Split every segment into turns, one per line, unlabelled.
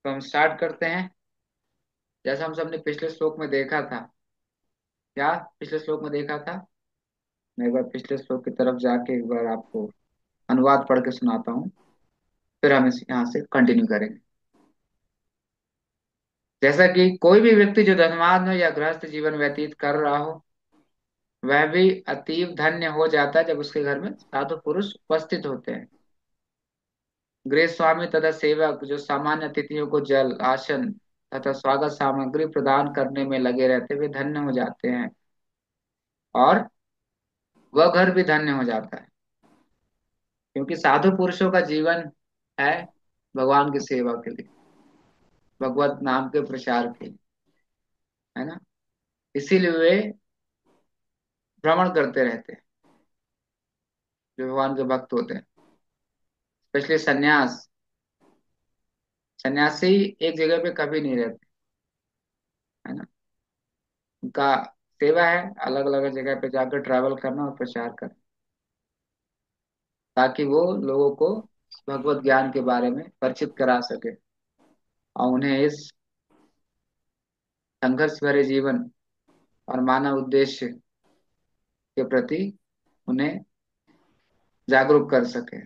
तो हम स्टार्ट करते हैं। जैसा हम सबने पिछले श्लोक में देखा था। क्या पिछले श्लोक में देखा था? मैं एक बार पिछले श्लोक की तरफ जाके एक बार आपको अनुवाद पढ़ के सुनाता हूँ। फिर हम इस यहाँ से कंटिन्यू करेंगे। जैसा कि कोई भी व्यक्ति जो धनवान हो या गृहस्थ जीवन व्यतीत कर रहा हो, वह भी अतीव धन्य हो जाता है जब उसके घर में साधु पुरुष उपस्थित होते हैं। गृह स्वामी तथा सेवक जो सामान्य अतिथियों को जल, आसन तथा स्वागत सामग्री प्रदान करने में लगे रहते, वे धन्य हो जाते हैं और वह घर भी धन्य हो जाता है। क्योंकि साधु पुरुषों का जीवन है भगवान की सेवा के लिए, भगवत नाम के प्रचार के लिए, है ना। इसीलिए वे भ्रमण करते रहते हैं, जो भगवान के भक्त होते हैं। स्पेशली सन्यास, सन्यासी एक जगह पे कभी नहीं रहते, है ना। उनका सेवा है अलग अलग जगह पे जाकर ट्रैवल करना और प्रचार करना, ताकि वो लोगों को भगवत ज्ञान के बारे में परिचित करा सके और उन्हें इस संघर्ष भरे जीवन और मानव उद्देश्य के प्रति उन्हें जागरूक कर सके।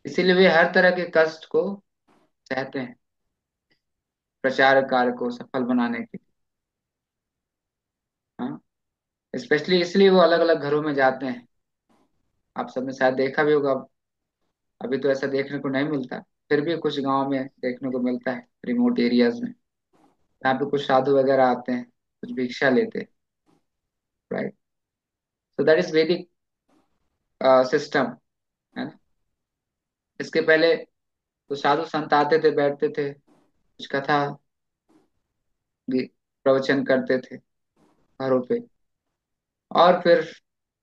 इसीलिए वे हर तरह के कष्ट को सहते हैं प्रचार कार्य को सफल बनाने के लिए। हाँ, स्पेशली इसलिए वो अलग अलग घरों में जाते हैं। आप सबने शायद देखा भी होगा। अभी तो ऐसा देखने को नहीं मिलता, फिर भी कुछ गांव में देखने को मिलता है, रिमोट एरियाज में। यहाँ पे कुछ साधु वगैरह आते हैं, कुछ भिक्षा लेते हैं। राइट। सो दैट इज वैदिक सिस्टम, है ना। इसके पहले तो साधु संत आते थे, बैठते थे, कुछ कथा प्रवचन करते थे घरों पे। और फिर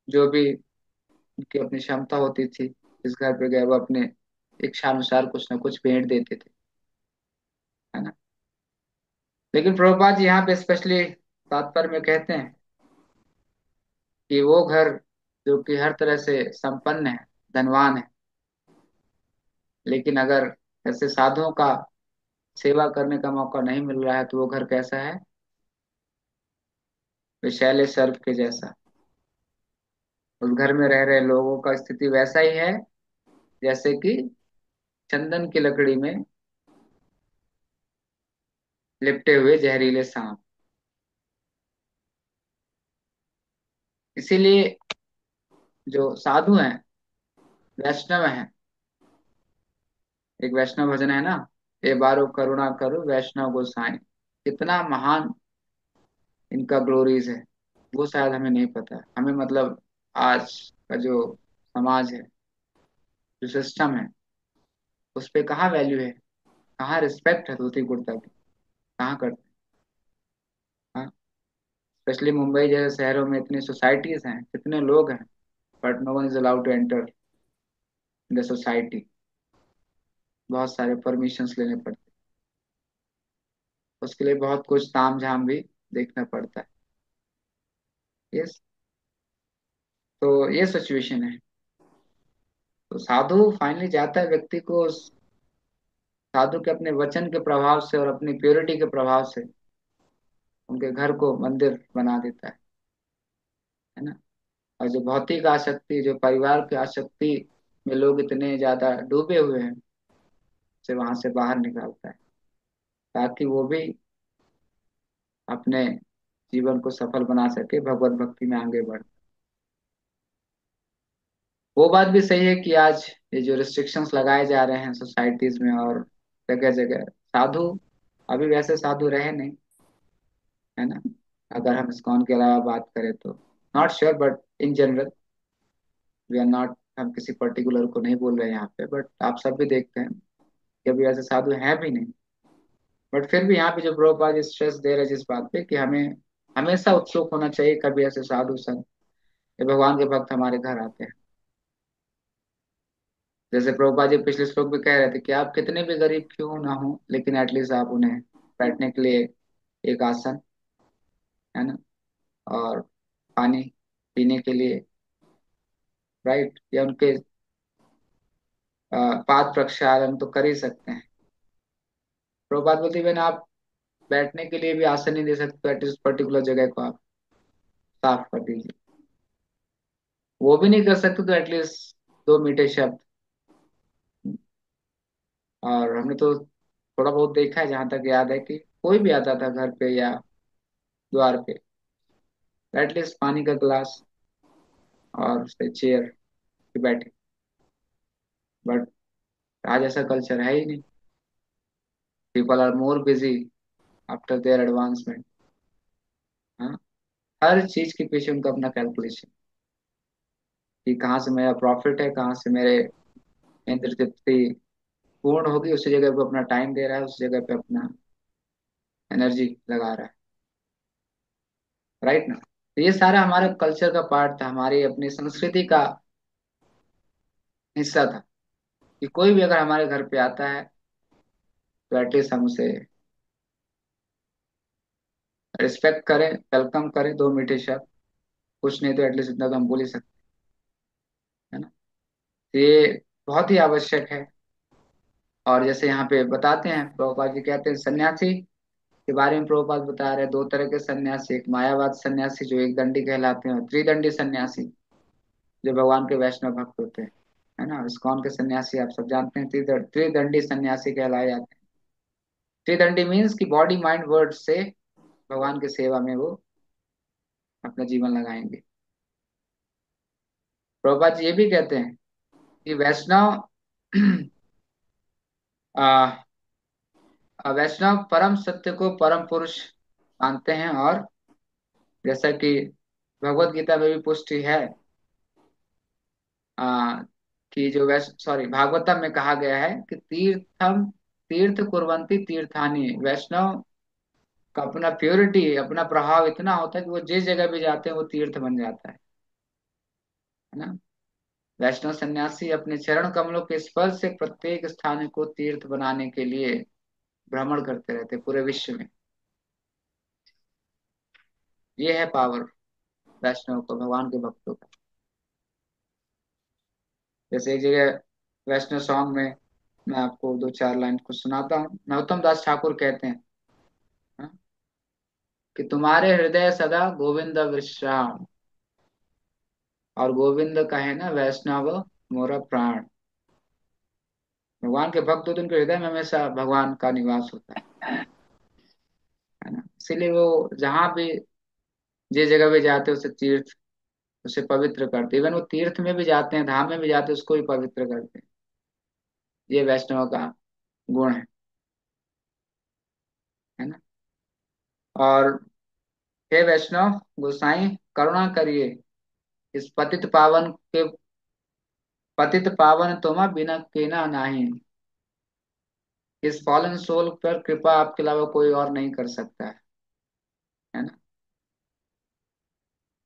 जो भी उनकी अपनी क्षमता होती थी, जिस घर पे गए वो अपने इच्छा अनुसार कुछ ना कुछ भेंट देते थे, है ना। लेकिन प्रभुपाद जी यहाँ पे स्पेशली तात्पर्य में कहते हैं कि वो घर जो कि हर तरह से संपन्न है, धनवान है, लेकिन अगर ऐसे साधुओं का सेवा करने का मौका नहीं मिल रहा है तो वो घर कैसा है? विषैले सर्प के जैसा। उस घर में रह रहे लोगों का स्थिति वैसा ही है जैसे कि चंदन की लकड़ी में लिपटे हुए जहरीले सांप। इसीलिए जो साधु हैं, वैष्णव हैं, एक वैष्णव भजन है ना, ए बारो करुणा करो वैष्णव गोसाई। कितना महान इनका ग्लोरीज है, वो शायद हमें नहीं पता। हमें मतलब आज का जो समाज है, जो सिस्टम है, उस पे कहाँ वैल्यू है, कहाँ रिस्पेक्ट है धोती कुर्ता की, कहाँ करते हैं। स्पेशली मुंबई जैसे शहरों में इतनी सोसाइटीज हैं, कितने लोग हैं, but no one is allowed to enter in the society. बहुत सारे परमिशंस लेने पड़ते हैं, उसके लिए बहुत कुछ ताम झाम भी देखना पड़ता है। यस। तो ये सिचुएशन है। तो साधु फाइनली जाता है व्यक्ति को साधु के अपने वचन के प्रभाव से और अपनी प्योरिटी के प्रभाव से उनके घर को मंदिर बना देता है ना। और जो भौतिक आसक्ति, जो परिवार की आसक्ति में लोग इतने ज्यादा डूबे हुए हैं, से वहां से बाहर निकालता है, ताकि वो भी अपने जीवन को सफल बना सके, भगवत भक्ति में आगे बढ़े। वो बात भी सही है कि आज ये जो रिस्ट्रिक्शंस लगाए जा रहे हैं सोसाइटीज में और जगह जगह, साधु अभी वैसे साधु रहे नहीं, है ना। अगर हम इस्कॉन के अलावा बात करें तो not sure, but in general we are not, हम किसी पर्टिकुलर को नहीं बोल रहे हैं यहाँ पे, बट आप सब भी देखते हैं कि अभी ऐसे साधु हैं भी नहीं। बट फिर भी यहाँ पे जो प्रभुपाद स्ट्रेस दे रहे हैं जिस बात पे कि हमें हमेशा उत्सुक होना चाहिए, कभी ऐसे साधु संत ये भगवान के भक्त हमारे घर आते हैं। जैसे प्रभुपाद जी पिछले श्लोक में कह रहे थे कि आप कितने भी गरीब क्यों ना हो, लेकिन एटलीस्ट आप उन्हें बैठने के लिए एक आसन, है ना, और पानी पीने के लिए, राइट, या उनके पाद प्रक्षालन तो कर ही सकते हैं। प्रभुपाद बोलते हैं आप बैठने के लिए भी आसन नहीं दे सकते, एटलीस्ट पर्टिकुलर जगह को आप साफ कर दीजिए। वो भी नहीं कर सकते तो एटलीस्ट 2 मीठे शब्द। और हमने तो थोड़ा बहुत देखा है, जहां तक याद है कि कोई भी आता था घर पे या द्वार पे, एटलीस्ट पानी का गिलास और से चेयर पे बैठे। बट आज ऐसा कल्चर है ही नहीं। People are more busy after their advancement. हाँ, हर चीज के पीछे उनका अपना कैलकुलेशन, कि कहाँ से मेरा प्रॉफिट है, कहाँ से मेरे इंद्र तृप्ति पूर्ण होगी, उसी जगह पे अपना टाइम दे रहा है, उस जगह पे अपना एनर्जी लगा रहा है। राइट ना। तो ये सारा हमारे कल्चर का पार्ट था, हमारी अपनी संस्कृति का हिस्सा था, कि कोई भी अगर हमारे घर पे आता है तो एटलीस्ट हम उसे रिस्पेक्ट करें, वेलकम करें, 2 मीठे शब्द। कुछ नहीं तो एटलीस्ट इतना तो हम बोल ही सकते हैं ना। तो ये बहुत ही आवश्यक है। और जैसे यहाँ पे बताते हैं, प्रभुपाद जी कहते हैं सन्यासी के बारे में, प्रभुपाद बता रहे हैं 2 तरह के सन्यासी, एक मायावाद सन्यासी जो एक दंडी कहलाते हैं, और त्रिदंडी सन्यासी जो भगवान के वैष्णव भक्त होते हैं। है ना, इस्कॉन के सन्यासी आप सब जानते हैं, त्रिदंडी सन्यासी कहलाए जाते हैं। त्रिदंडी मीन्स कि बॉडी माइंड वर्ड से भगवान की सेवा में वो अपना जीवन लगाएंगे। प्रभुपाद जी ये भी कहते हैं कि वैष्णव आ, वैष्णव परम सत्य को परम पुरुष मानते हैं। और जैसा कि भगवत गीता में भी पुष्टि है, आ, कि जो वैष्णव, सॉरी, भागवतम में कहा गया है कि तीर्थम तीर्थ कुर्वन्ति तीर्थानि, वैष्णव का अपना प्योरिटी, अपना प्रभाव इतना होता है कि वो जिस जगह भी जाते हैं वो तीर्थ बन जाता है ना। वैष्णव सन्यासी अपने चरण कमलों के स्पर्श से प्रत्येक स्थान को तीर्थ बनाने के लिए भ्रमण करते रहते हैं पूरे विश्व में। ये है पावर वैष्णव को, भगवान के भक्तों का। जैसे एक जगह वैष्णव सॉन्ग में मैं आपको 2 4 लाइन कुछ सुनाता हूँ। नरोत्तम दास ठाकुर कहते हैं, हाँ, कि तुम्हारे हृदय सदा गोविंद विश्राम, और गोविंद कहे ना वैष्णव मोरा प्राण। भगवान के भक्त होते हैं, उनके हृदय में हमेशा भगवान का निवास होता है ना। इसीलिए वो जहाँ भी जिस जगह भी जाते हैं उसे तीर्थ, उसे पवित्र करते, इवन वो तीर्थ में भी जाते हैं, धाम में भी जाते हैं, उसको भी पवित्र करते हैं। ये वैष्णव का गुण है ना। और हे वैष्णव गोसाई करुणा करिए, इस पतित पावन तुम बिना केना नाही, इस फॉलन सोल पर कृपा आपके अलावा कोई और नहीं कर सकता है ना।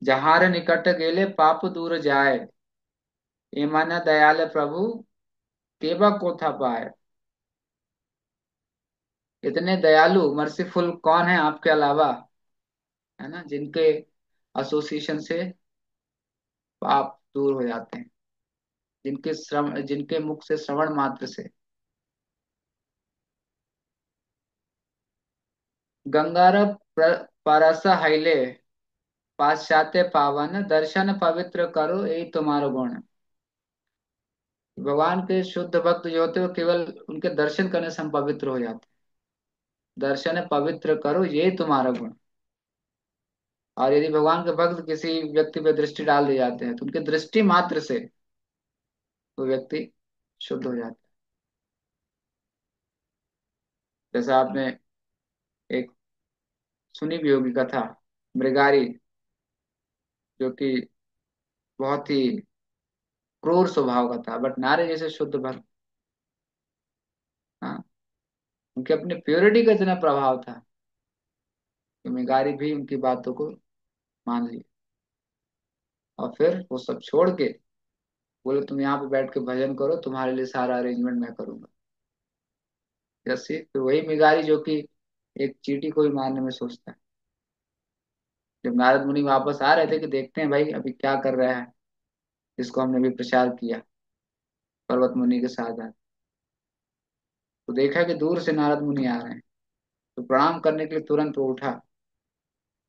जहार निकट गेले पाप दूर जाए, ये मन दयाल प्रभु केबा को था पाए। इतने दयालु मर्सीफुल कौन है आपके अलावा, है ना, जिनके एसोसिएशन से पाप दूर हो जाते हैं, जिनके मुख से श्रवण मात्र से। गंगार परस हाइले, पाश्चात्य पावन दर्शन पवित्र करो यही तुम्हारा गुण। भगवान के शुद्ध भक्त जो होते हैं वो केवल उनके दर्शन करने से हम पवित्र हो जाते हैं। दर्शन पवित्र करो ये तुम्हारा गुण। और यदि भगवान के भक्त किसी व्यक्ति पे दृष्टि डाल दिए जाते हैं तो उनके दृष्टि मात्र से वो व्यक्ति शुद्ध हो जाता है। जैसा आपने एक सुनी भी होगी कथा, मृगारी, जो कि बहुत ही क्रूर स्वभाव का था, बट नारे जैसे शुद्ध भक्त। हाँ, उनके अपने प्योरिटी का इतना प्रभाव था कि मृगारी भी उनकी बातों को मान ली। और फिर वो सब छोड़ के बोले तुम यहाँ पे बैठ के भजन करो, तुम्हारे लिए सारा अरेंजमेंट मैं करूंगा। जैसे फिर वही मृगारी जो कि एक चींटी को भी मारने में सोचता है। जब नारद मुनि वापस आ रहे थे कि देखते हैं भाई अभी क्या कर रहा है, जिसको हमने भी प्रचार किया पर्वत मुनि के साथ। तो देखा कि दूर से नारद मुनि आ रहे हैं, तो प्रणाम करने के लिए तुरंत वो उठा,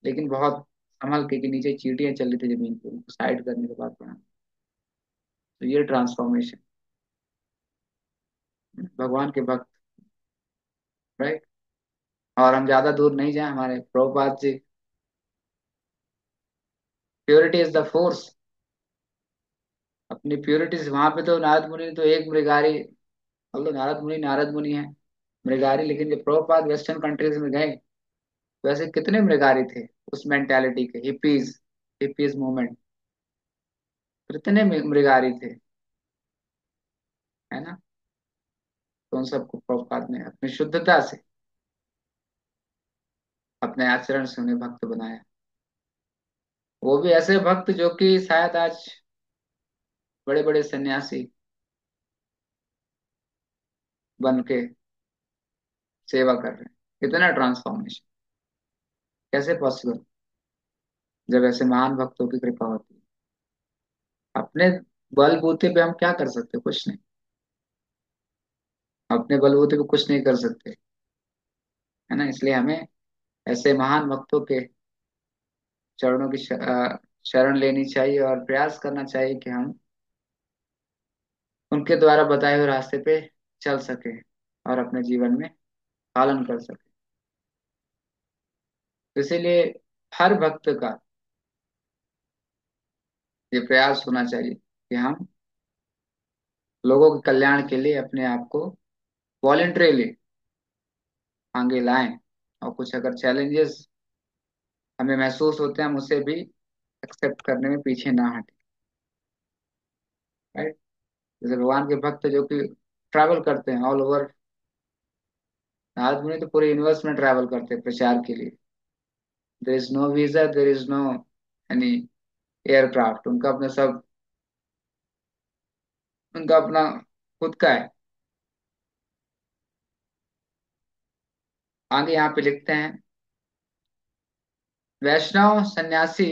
लेकिन बहुत संभल के, कि नीचे चींटियां चल रही थी जमीन पे, उनको साइड करने के बाद प्रणाम। तो ये ट्रांसफॉर्मेशन, भगवान के भक्त। राइट। और हम ज्यादा दूर नहीं जाए, हमारे Prabhupada ji, purity is the force. अपनी प्योरिटी से वहां पे तो नारद मुनि ने तो एक मृगारी, मतलब नारद मुनि है मृगारी, लेकिन जब प्रभुपाद वेस्टर्न कंट्रीज में गए, वैसे कितने मृगारी थे उस मेंटालिटी के, हिपीज, हिपीज मूवमेंट, कितने मृगारी थे, है ना। तो उन सबको प्रभुपाद ने अपनी शुद्धता से, अपने आचरण से उन्हें भक्त बनाया। वो भी ऐसे भक्त जो कि शायद आज बड़े बड़े सन्यासी बन के सेवा कर रहे हैं। कितना ट्रांसफॉर्मेशन, कैसे पॉसिबल, जब ऐसे महान भक्तों की कृपा होती है। अपने बलबूते पे हम क्या कर सकते, कुछ नहीं। अपने बलबूते पे कुछ नहीं कर सकते, है ना। इसलिए हमें ऐसे महान भक्तों के चरणों की शरण लेनी चाहिए, और प्रयास करना चाहिए कि हम उनके द्वारा बताए हुए रास्ते पे चल सके, और अपने जीवन में पालन कर सके। तो इसीलिए हर भक्त का ये प्रयास होना चाहिए कि हम लोगों के कल्याण के लिए अपने आप को वॉलेंटरीली आगे लाएं, और कुछ अगर चैलेंजेस हमें महसूस होते हैं, हम उसे भी एक्सेप्ट करने में पीछे ना हटें। राइट। जैसे भगवान के भक्त जो कि ट्रैवल करते हैं ऑल ओवर, नारद मुनि तो पूरे यूनिवर्स में ट्रैवल करते हैं प्रचार के लिए। There is no visa, there is no any aircraft, उनका अपना सब, उनका अपना खुद का है। आगे यहाँ पे लिखते हैं, वैष्णव सन्यासी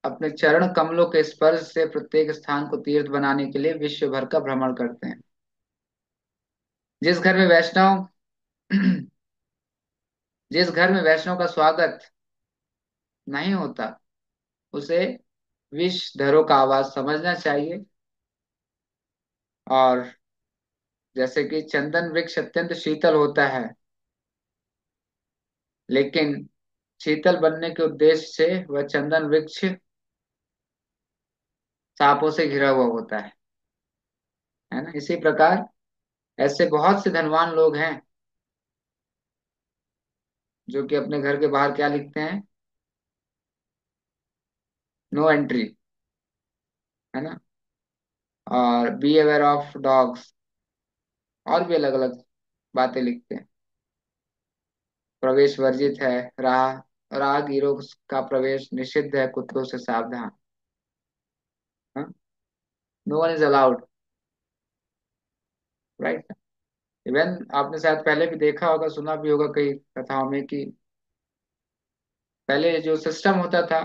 अपने चरण कमलों के स्पर्श से प्रत्येक स्थान को तीर्थ बनाने के लिए विश्व भर का भ्रमण करते हैं। जिस घर में वैष्णव जिस घर में वैष्णव का स्वागत नहीं होता, उसे विषधरों का आवाज समझना चाहिए। और जैसे कि चंदन वृक्ष अत्यंत शीतल होता है, लेकिन शीतल बनने के उद्देश्य से वह चंदन वृक्ष सांपों से घिरा हुआ होता है ना। इसी प्रकार ऐसे बहुत से धनवान लोग हैं जो कि अपने घर के बाहर क्या लिखते हैं, नो एंट्री, है ना। और बी अवेयर ऑफ डॉग्स, और भी अलग अलग बातें लिखते हैं। प्रवेश वर्जित है, राहगीरों का प्रवेश निषिद्ध है, कुत्तों से सावधान। No one is allowed. Right. Even आपने शायद पहले भी देखा होगा, सुना भी होगा कई कथाओं में, कि पहले जो सिस्टम होता था,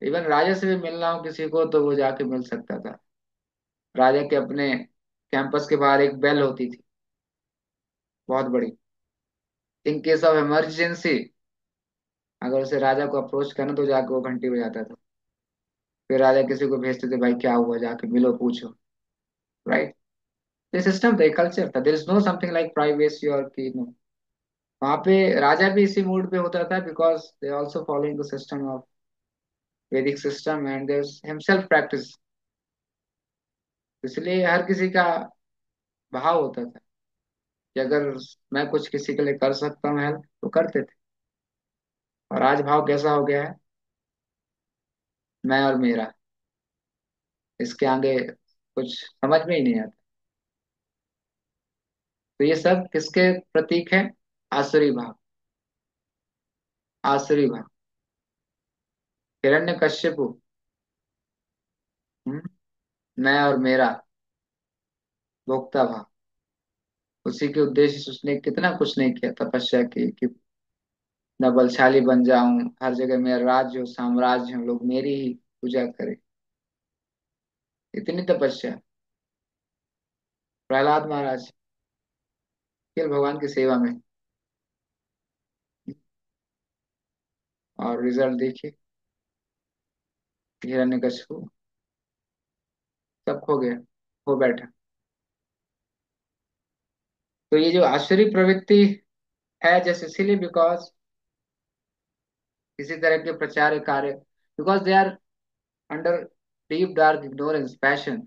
इवन राजा से भी मिलना हो किसी को तो वो जाके मिल सकता था। राजा के अपने कैंपस के बाहर एक बेल होती थी, बहुत बड़ी। इन केस ऑफ इमरजेंसी, अगर उसे राजा को अप्रोच करना, तो जाके वो घंटी बजाता था। फिर राजा किसी को भेजते थे, भाई क्या हुआ, जाके मिलो पूछो। राइट। ये सिस्टम था, कल्चर था। देर is know something like privacy और की नो। वहां पे राजा भी इसी मूड पे होता था, because they also following the system of Vedic system, and their himself practice. इसलिए हर किसी का भाव होता था कि अगर मैं कुछ किसी के लिए कर सकता हूँ हेल्प, तो करते थे। और आज भाव कैसा हो गया है, मैं और मेरा, इसके आगे कुछ समझ में ही नहीं आता। तो ये सब किसके प्रतीक है, आसुरी भाव, आसुरी भाव। हिरण्यकश्यपु, हम्म, मैं और मेरा, भोक्ता भाव। उसी के उद्देश्य से उसने कितना कुछ नहीं किया, तपस्या की कि मैं बलशाली बन जाऊं, हर जगह मेरा राज्य हो, साम्राज्य हो, लोग मेरी ही पूजा करें। इतनी तपस्या। प्रहलाद महाराज, केवल भगवान की सेवा में। और रिजल्ट देखिए, हिरण्यकशिपु सब खो गया, खो बैठा। तो ये जो आसुरी प्रवृत्ति है, जैसे इसीलिए बिकॉज किसी तरह के प्रचार कार्य, because they are under deep dark ignorance passion.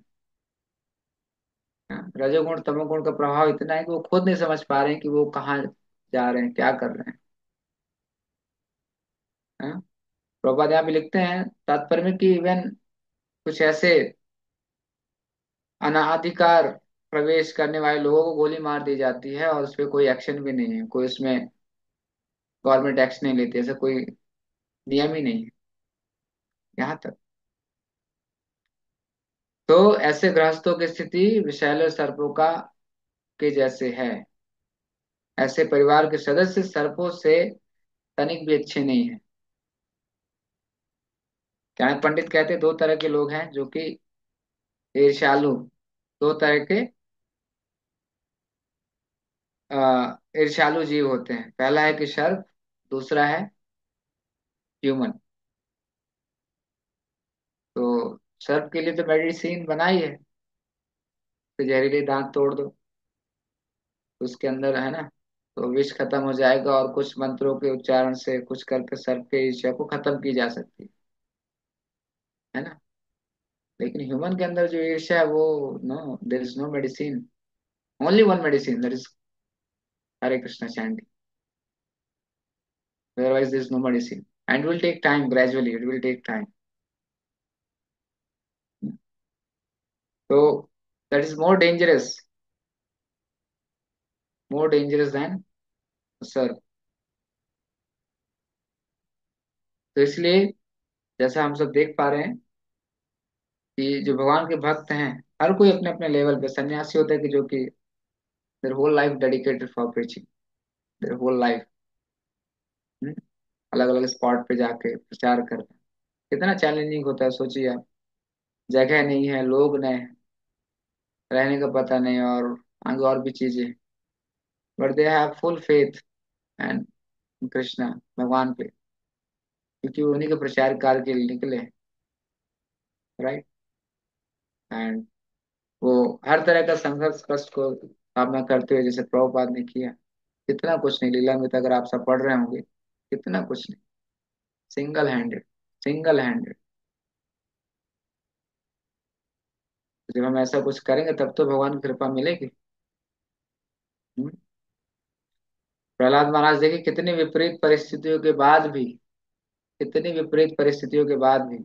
रजोगुण तमोगुण का प्रभाव इतना है कि वो खुद नहीं समझ पा रहे हैं कि वो कहाँ जा रहे हैं, क्या कर रहे हैं। हाँ? प्रभुपाद यहाँ भी लिखते हैं तात्पर्य में कि इवन कुछ ऐसे अनाधिकार प्रवेश करने वाले लोगों को गोली मार दी जाती है और उस पर कोई एक्शन भी नहीं है, कोई उसमें गवर्नमेंट एक्शन नहीं लेती, ऐसा कोई नियम ही नहीं है यहाँ तक। तो ऐसे गृहस्थों की स्थिति विषैले सर्पों का के जैसे है। ऐसे परिवार के सदस्य सर्पों से तनिक भी अच्छे नहीं है। क्या है, पंडित कहते हैं दो तरह के लोग हैं जो कि ईर्ष्यालु, दो तरह के ईर्ष्यालु जीव होते हैं। पहला है कि सर्प, दूसरा है ह्यूमन। तो सर्प के लिए तो मेडिसिन बनाई है, तो जहरीले दांत तोड़ दो, तो उसके अंदर है ना, तो विष खत्म हो जाएगा और कुछ मंत्रों के उच्चारण से कुछ करके सर्प के ईर्ष्या को खत्म की जा सकती है ना। लेकिन ह्यूमन के अंदर जो ईर्ष्या है वो, no, there is no medicine, only one medicine, that is Hare Krishna chanting. Otherwise, there is no medicine. And it will take time, gradually, it will take time. So, that is more dangerous than sir. तो इसलिए जैसा हम सब देख पा रहे हैं कि जो भगवान के भक्त हैं, हर कोई अपने अपने लेवल पे सन्यासी होते हैं कि जो कि their whole life dedicated for preaching, their whole life अलग अलग स्पॉट पे जाके प्रचार कर रहे हैं। कितना चैलेंजिंग होता है, सोचिए आप। जगह नहीं है, लोग नहीं है, रहने का पता नहीं, और आगे और भी चीजें, but they have full faith and Krishna, भगवान पे, क्योंकि वो उन्हीं के प्रचार कार्य के लिए निकले, राइट। एंड वो हर तरह का संघर्ष कष्ट को सामना करते हुए, जैसे प्रभुपाद ने किया, कितना कुछ नहीं, लीला में तो अगर आप सब पढ़ रहे होंगे, कितना कुछ नहीं, सिंगल हैंडेड। जब हम ऐसा कुछ करेंगे तब तो भगवान की कृपा मिलेगी। हम्म? प्रहलाद महाराज देखिए, कितनी विपरीत परिस्थितियों के बाद भी, कितनी विपरीत परिस्थितियों के बाद भी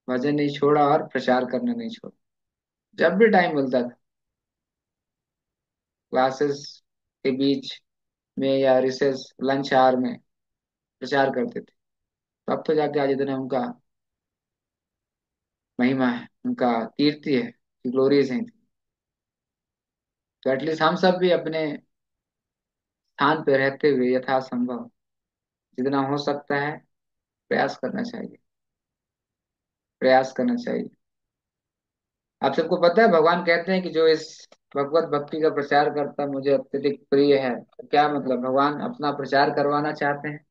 भजन नहीं छोड़ा और प्रचार करना नहीं छोड़ा। जब भी टाइम मिलता था, क्लासेस के बीच में या रिसेस लंच आवर में प्रचार करते थे। तब तो जाके आज इतना उनका महिमा है, उनका कीर्ति है, ग्लोरीज है। तो एटलीस्ट हम सब भी अपने स्थान पे रहते हुए यथासंभव जितना हो सकता है प्रयास करना चाहिए, प्रयास करना चाहिए। आप सबको पता है भगवान कहते हैं कि जो इस भगवत भक्ति का प्रचार करता मुझे अत्यधिक प्रिय है। तो क्या मतलब, भगवान अपना प्रचार करवाना चाहते हैं?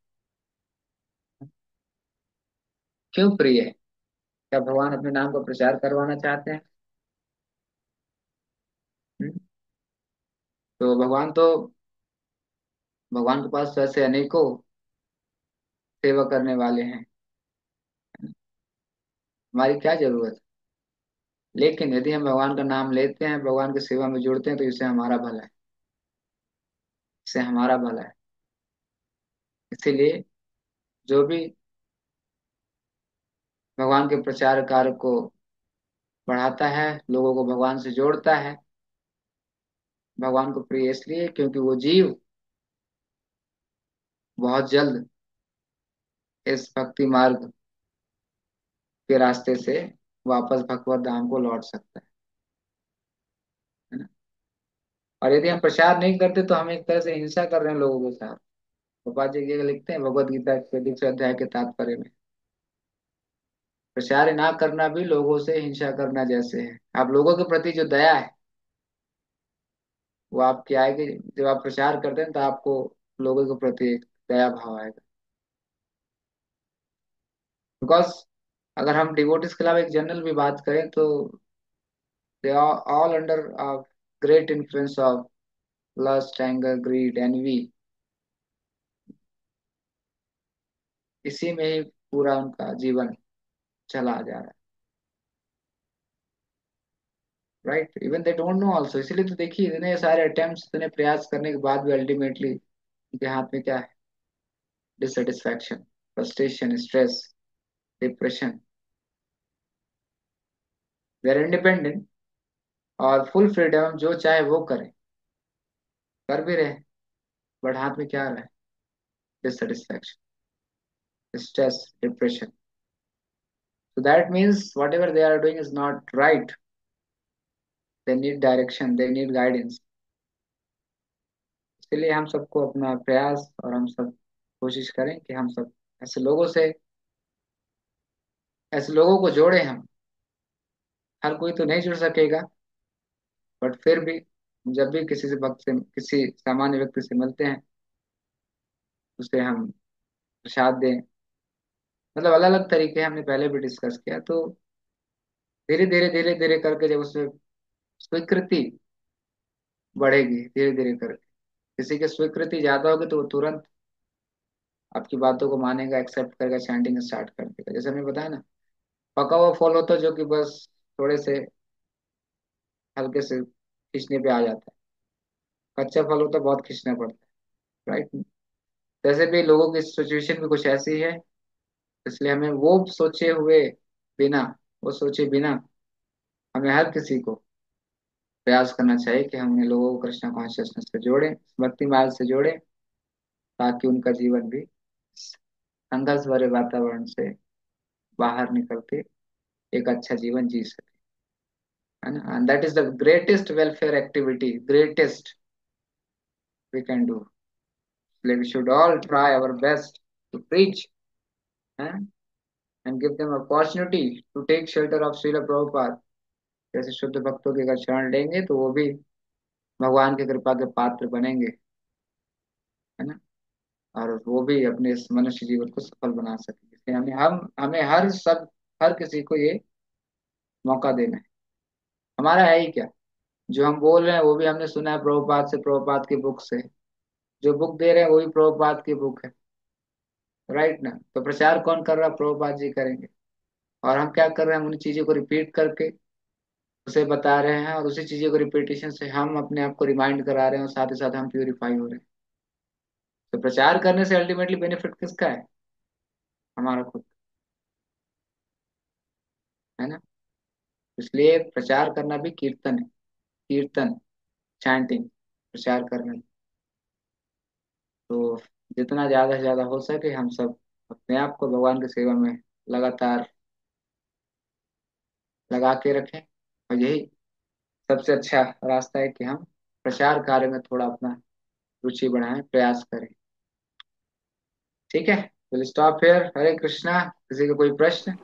क्यों प्रिय है? क्या भगवान अपने नाम का प्रचार करवाना चाहते हैं? हम्म? तो भगवान के पास तो ऐसे अनेकों सेवा करने वाले हैं, हमारी क्या जरूरत है? लेकिन यदि हम भगवान का नाम लेते हैं, भगवान की सेवा में जुड़ते हैं, तो इससे हमारा भला है, इससे हमारा भला है। इसीलिए जो भी भगवान के प्रचार कार्य को बढ़ाता है, लोगों को भगवान से जोड़ता है, भगवान को प्रिय इसलिए क्योंकि वो जीव बहुत जल्द इस भक्ति मार्ग के रास्ते से वापस भगवत धाम को लौट सकता है ना। और यदि हम प्रचार नहीं करते तो हम एक तरह से हिंसा कर रहे हैं लोगों के साथ। गोपाल जी ये लिखते हैं भगवत गीता के 23 अध्याय के तात्पर्य में, प्रचार ना करना भी लोगों से हिंसा करना जैसे है। आप लोगों के प्रति जो दया है वो आपकी आएगी जब आप प्रचार करते हैं, तो आपको लोगों के प्रति एक दया भाव आएगा। बिकॉज अगर हम डिवोटिस के अलावा एक जनरल भी बात करें तो they are all under great influence of lust, anger, greed, envy. इसी में ही पूरा उनका जीवन चला जा रहा है। Right, even they don't know also. इसीलिए तो देखिए, इतने सारे अटेम्प्ट्स, इतने प्रयास करने के बाद भी अल्टीमेटली उनके हाथ में क्या है? Dissatisfaction, frustration, stress, depression. They are independent और फुल फ्रीडम, जो चाहे वो करें, कर भी रहे, बट हाथ में क्या आ रहा है? Dissatisfaction, stress, depression. So that means whatever they are doing is not right. They need direction, they need guidance. इसलिए हम सबको अपना प्रयास, और हम सब कोशिश करें कि हम सब ऐसे लोगों से, ऐसे लोगों को जोड़े हम। हर कोई तो नहीं जुड़ सकेगा, बट फिर भी जब भी किसी से भक्त से, किसी सामान्य व्यक्ति से मिलते हैं, उसे हम प्रसाद दें। मतलब अलग अलग तरीके हमने पहले भी डिस्कस किया। तो धीरे धीरे करके जब उसमें स्वीकृति बढ़ेगी, धीरे धीरे करके किसी की स्वीकृति ज्यादा होगी, तो वो तुरंत आपकी बातों को मानेगा, एक्सेप्ट करेगा, चैंटिंग स्टार्ट कर देगा। जैसे हमने बताया ना, पका हुआ फल होता है जो कि बस थोड़े से हल्के से खींचने पे आ जाता है। कच्चा फल होता है, बहुत खींचना पड़ता है। राइट। जैसे भी लोगों की सिचुएशन भी कुछ ऐसी है, इसलिए हमें वो सोचे हुए बिना, वो सोचे बिना हमें हर किसी को प्रयास करना चाहिए कि हम इन लोगों को कृष्णा कॉन्शियसनेस से जोड़ें, भक्ति मार्ग से जोड़ें, ताकि उनका जीवन भी संघर्ष भरे वातावरण से बाहर निकल के एक अच्छा जीवन जी सके। है ना? And that is the greatest welfare activity, greatest we can do. We should all try our best to preach, and give them opportunity to take shelter of Srila Prabhupada। जैसे शुद्ध भक्तों के अगर शरण लेंगे तो वो भी भगवान की कृपा के पात्र बनेंगे। है ना? और वो भी अपने इस मनुष्य जीवन को सफल बना सकेंगे। इसलिए हमें हर किसी को ये मौका देना है। हमारा है ही क्या? जो हम बोल रहे हैं वो भी हमने सुना है प्रभुपाद से, प्रभुपाद की बुक से। जो बुक दे रहे हैं वो भी प्रभुपाद की बुक है। राइट ना? तो प्रचार कौन कर रहा है? प्रभुपाद जी करेंगे। और हम क्या कर रहे हैं? हम उन चीजों को रिपीट करके उसे बता रहे हैं, और उसी चीजों को रिपीटेशन से हम अपने आप को रिमाइंड करा रहे हैं, और साथ ही साथ हम प्यूरिफाई हो रहे हैं। तो प्रचार करने से अल्टीमेटली बेनिफिट किसका है? हमारा खुद। है ना? इसलिए प्रचार करना भी कीर्तन है। कीर्तन, चैंटिंग, प्रचार करना। तो जितना ज्यादा से ज्यादा हो सके हम सब अपने आप को भगवान की सेवा में लगातार लगा के रखें। और यही सबसे अच्छा रास्ता है कि हम प्रचार कार्य में थोड़ा अपना रुचि बढ़ाएं, प्रयास करें। ठीक है, विल स्टॉप हियर। हरे कृष्णा। किसी का कोई प्रश्न?